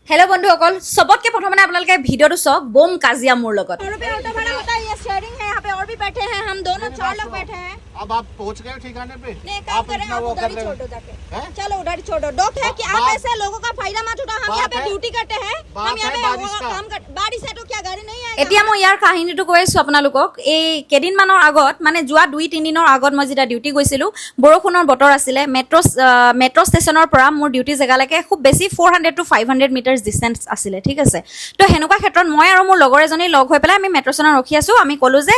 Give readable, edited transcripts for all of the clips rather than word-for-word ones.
Hello बंधुসকল सबतके प्रथम आपनालोके भिडियोটো सक बम काजिया मोर लगत और भी ऑटो भाड़ा होता है, ये शेयरिंग है, यहाँ पे और भी बैठे हैं, हम दोनों 4 लोग बैठे हैं। अब आप पहुंच गए ठिकाने पे? नहीं काम करें, आप उधर ही छोड़ दो जाके। चलो उधर ही छोड़ दो। डॉक है कि आप ऐसे लोगों का फायदा मत उठाओ। हम यहाँ पे ड्यूटी करते हैं, हम यहाँ पे काम कर। बारिश है तो क्या गाड़ी नहीं आएगी? এতিয়া মই ইয়াৰ কাহিনীটো কৈ আছো আপোনালোকক। এই কেদিনমানৰ আগত মানে যোৱা 2-3 দিনৰ আগত মই যেতিয়া ডিউটি গৈছিলো, বৰষুণৰ বতৰ আছিলে। মেট্ৰ' ষ্টেচনৰ পৰা মোৰ ডিউটি জেগালৈকে খুব বেছি 400 to 500 মিটাৰছ ডিষ্টেন্স আছিলে, ঠিক আছে। তো হেনেকুৱা ক্ষেত্ৰত মই আৰু মোৰ লগৰ এজনী লগ হৈ পেলাই আমি মেট্ৰ' ষ্টেচনত ৰখি আছো। আমি ক'লো যে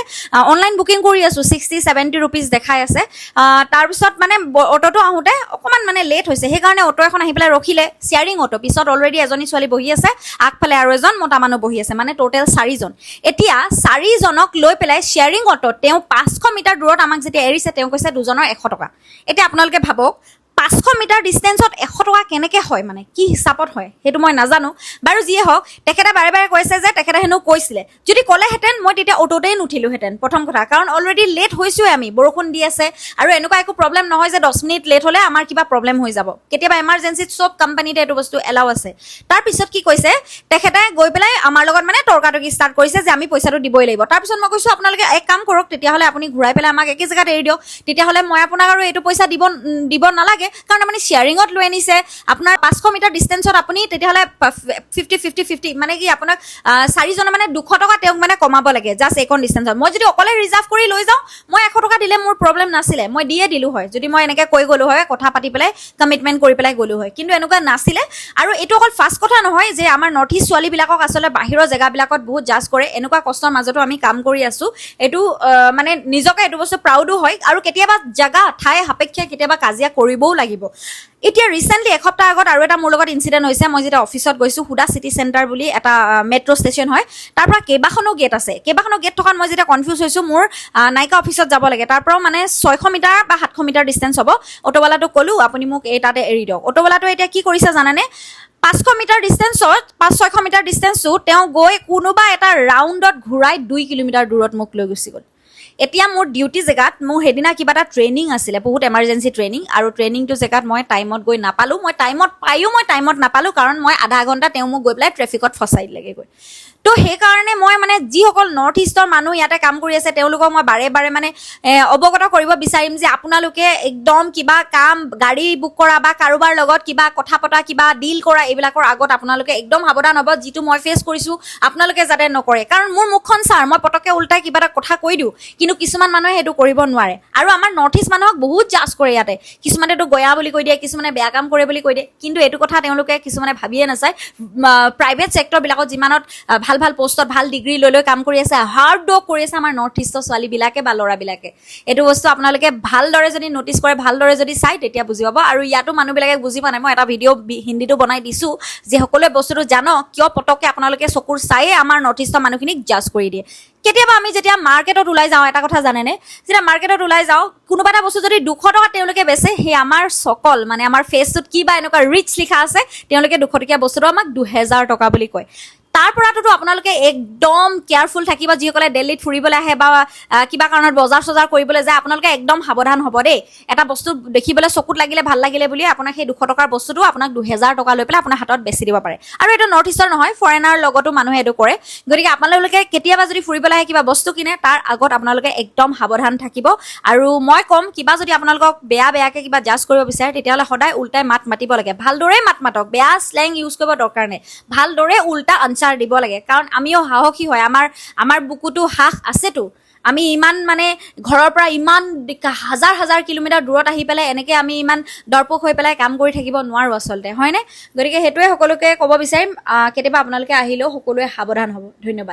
অনলাইন বুকিং কৰি আছো, 60-70 रुपीज দেখাই আছে। তাৰ পিছত মানে অটোটো আহোতে অকমান মানে লেট হৈছে, সেইকাৰণে অটো এখন আহি পেলাই ৰখিলে, শেয়াৰিং অটো। পিছত অলৰেডি এজনী ছোৱালী বহি আছে, আগফালে আৰু এজন মতা মানুহ বহি আছে, মানে টোটেল 4 জন। এতিয়া 4 জনক লৈ পেলাই শেয়াৰিং অটো তেওঁ 500 মিটাৰ দূৰত আমাক যেতিয়া এৰিছে, তেওঁ কৈছে দুজনৰ 100 টকা। এতিয়া আপোনালোকে ভাবক 500 মিটাৰ ডিষ্টেন্সত 100 টকা কেনেকে হয়, মানে কি হিচাপত হয় সেইটো মই নাজানো। বাৰু যিয়ে হওক, তেখেতে বাৰে বাৰে কৈছে যে তেখেতে হেনো কৈছিলে, যদি ক'লেহেঁতেন মই তেতিয়া অটোতেই নুঠিলোহেঁতেন প্ৰথম কথা। কাৰণ অলৰেডি লেট হৈছোৱে, আমি বৰষুণ দি আছে আৰু এনেকুৱা একো প্ৰব্লেম নহয় যে 10 মিনিট লেট হ'লে আমাৰ কিবা প্ৰব্লেম হৈ যাব। কেতিয়াবা এমাৰ্জেঞ্চিত চব কোম্পানীতে এইটো বস্তু এলাও আছে। তাৰপিছত কি কৈছে, তেখেতে গৈ পেলাই আমাৰ লগত মানে তৰ্কাতৰ্কি ষ্টাৰ্ট কৰিছে যে আমি পইচাটো দিবই লাগিব। তাৰপিছত মই কৈছোঁ আপোনালোকে এক কাম কৰক, তেতিয়াহ'লে আপুনি ঘূৰাই পেলাই আমাক একে জেগাত এৰি দিয়ক, তেতিয়াহ'লে মই আপোনাক আৰু এইটো পইচা দিব নালাগে। কাৰণ আপুনি শেয়াৰিঙত লৈ আনিছে, আপোনাৰ 500 মিটাৰ ডিষ্টেন্সত আপুনি তেতিয়াহ'লে 50-50-50 মানে কি আপোনাক 4 জনে মানে 200 টকা তেওঁক মানে কমাব লাগে জাষ্ট এইখন ডিষ্টেন্সত। মই যদি অকলে ৰিজাৰ্ভ কৰি লৈ যাওঁ, মই 100 টকা দিলে মোৰ প্ৰব্লেম নাছিলে, মই দিয়ে দিলো হয়। যদি মই এনেকৈ কৈ গ'লো হয়, কথা পাতি পেলাই কমিটমেণ্ট কৰি পেলাই গ'লো হয়, কিন্তু এনেকুৱা নাছিলে। আৰু এইটো অকল ফাৰ্ষ্ট কথা নহয় যে আমাৰ নৰ্থ ইষ্ট ছোৱালীবিলাকক আচলতে বাহিৰৰ জেগাবিলাকত বহুত জাজ কৰে। এনেকুৱা কষ্টৰ মাজতো আমি কাম কৰি আছো, এইটো মানে নিজকে এইটো বস্তু প্ৰাউডো হয়। আৰু কেতিয়াবা জেগা ঠাই সাপেক্ষে কেতিয়াবা কাজিয়া কৰিবও লাগিব। এতিয়া ৰিচেণ্টলি এসপ্তাহ আগত আৰু এটা মোৰ লগত ইনচিডেণ্ট হৈছে। মই যেতিয়া অফিচত গৈছোঁ, হুদা চিটি চেণ্টাৰ বুলি এটা মেট্ৰ' ষ্টেচন হয়, তাৰ পৰা কেইবাখনো গেট আছে। কেইবাখনো গেট থকাত মই যেতিয়া কনফিউজ হৈছোঁ, মোৰ নাইকা অফিচত যাব লাগে, তাৰ পৰাও মানে 600 মিটাৰ বা 700 মিটাৰ ডিষ্টেন্স হ'ব। অটোৱালাটোক ক'লোঁ আপুনি মোক এই তাতে এৰি দিয়ক। অটোৱালাটোৱে এতিয়া কি কৰিছে জানেনে, 500 মিটাৰ ডিষ্টেন্সত 500-600 মিটাৰ ডিষ্টেন্সটো তেওঁ গৈ কোনোবা এটা ৰাউণ্ডত ঘূৰাই 2 কিলোমিটাৰ দূৰত মোক লৈ গুচি গ'ল। এতিয়া মোৰ ডিউটি জেগাত মোৰ সেইদিনা কিবা এটা ট্ৰেইনিং আছিলে, বহুত এমাৰ্জেঞ্চি ট্ৰেইনিং, আৰু ট্ৰেইনিংটো জেগাত মই টাইমত গৈ নাপালোঁ। মই টাইমত নাপালোঁ কাৰণ মই আধা ঘণ্টা তেওঁ মোক গৈ পেলাই ট্ৰেফিকত ফচাই দিলেগৈ গৈ। তো সেইকাৰণে মই মানে যিসকল নৰ্থ ইষ্টৰ মানুহ ইয়াতে কাম কৰি আছে, তেওঁলোকক মই বাৰে বাৰে মানে অৱগত কৰিব বিচাৰিম যে আপোনালোকে একদম কিবা কাম, গাড়ী বুক কৰা বা কাৰোবাৰ লগত কিবা কথা পতা, কিবা ডিল কৰা, এইবিলাকৰ আগত আপোনালোকে একদম সাৱধান হ'ব। যিটো মই ফেচ কৰিছোঁ আপোনালোকে যাতে নকৰে। কাৰণ মোৰ মুখখন ছাৰ, মই পটককৈ উল্টাই কিবা এটা কথা কৈ দিওঁ, কিন্তু কিছুমান মানুহে সেইটো কৰিব নোৱাৰে। আৰু আমাৰ নৰ্থ ইষ্ট মানুহক বহুত জাজ কৰে ইয়াতে। কিছুমানেতো গয়া বুলি কৈ দিয়ে, কিছুমানে বেয়া কাম কৰে বুলি কৈ দিয়ে, কিন্তু এইটো কথা তেওঁলোকে কিছুমানে ভাবিয়ে নাচায়। প্ৰাইভেট ছেক্টৰবিলাকত যিমানত ভাল ভাল পোষ্টত ভাল ডিগ্ৰী লৈ কাম কৰি আছে, হাৰ্ড ৱৰ্ক কৰি আছে আমাৰ নৰ্থ ইষ্টৰ ছোৱালীবিলাকে বা ল'ৰাবিলাকে। এইটো বস্তু আপোনালোকে ভালদৰে যদি ন'টিছ কৰে, ভালদৰে যদি চাই, তেতিয়া বুজি পাব। আৰু ইয়াতো মানুহবিলাকে বুজি পোৱা নাই। মই এটা ভিডিঅ' হিন্দীটো বনাই দিছোঁ যে সকলোৱে বস্তুটো জানক, কিয় পটককৈ আপোনালোকে চকুৰ চায়ে আমাৰ নৰ্থ ইষ্টৰ মানুহখিনিক জাজ কৰি দিয়ে। কেতিয়াবা আমি যেতিয়া মাৰ্কেটত ওলাই যাওঁ, এটা কথা জানেনে, যেতিয়া মাৰ্কেটত ওলাই যাওঁ, কোনোবা এটা বস্তু যদি 200 টকা তেওঁলোকে বেচে, সেই আমাৰ চকল মানে আমাৰ ফেচটোত কি বা এনেকুৱা ৰিচ লিখা আছে, তেওঁলোকে 200 টকীয়া বস্তুটো আমাক 2000 টকা বুলি কয়। তাৰ পৰাতো আপোনালোকে একদম কেয়াৰফুল থাকিব। যিসকলে দিল্লীত ফুৰিবলৈ আহে বা কিবা কাৰণত বজাৰ চজাৰ কৰিবলৈ যায়, আপোনালোকে একদম সাৱধান হ'ব দেই। এটা বস্তু দেখিবলৈ চকুত লাগিলে, ভাল লাগিলে বুলি আপোনাক সেই 200 টকাৰ বস্তুটো আপোনাক 2000 টকা লৈ পেলাই আপোনাৰ হাতত বেছি দিব পাৰে। আৰু এইটো নৰ্থ ইষ্টৰ নহয়, ফৰেনাৰ লগতো মানুহে এইটো কৰে। গতিকে আপোনালোকে কেতিয়াবা যদি ফুৰিবলৈ আহে, কিবা বস্তু কিনে, তাৰ আগত আপোনালোকে একদম সাৱধান থাকিব। আৰু মই ক'ম, কিবা যদি আপোনালোকক বেয়াকৈ কিবা জাজ কৰিব বিচাৰে, তেতিয়াহ'লে সদায় উল্টাই মাত মাতিব লাগে। ভালদৰে মাত মাতক, বেয়া স্লেং ইউজ কৰিব দৰকাৰ নাই। ভালদৰে উল্টা আনচাৰ দিব লাগে। কাৰণ আমিও সাহসী হয়, আমাৰ বুকুতো সাহ আছেতো। আমি ইমান মানে ঘৰৰ পৰা ইমান হাজাৰ হাজাৰ কিলোমিটাৰ দূৰত আহি পেলাই এনেকৈ আমি ইমান দৰপক হৈ পেলাই কাম কৰি থাকিব নোৱাৰোঁ আচলতে, হয়নে? গতিকে সেইটোৱে সকলোকে ক'ব বিচাৰিম, কেতিয়াবা আপোনালোকে আহিলেও সকলোৱে সাৱধান হ'ব। ধন্যবাদ।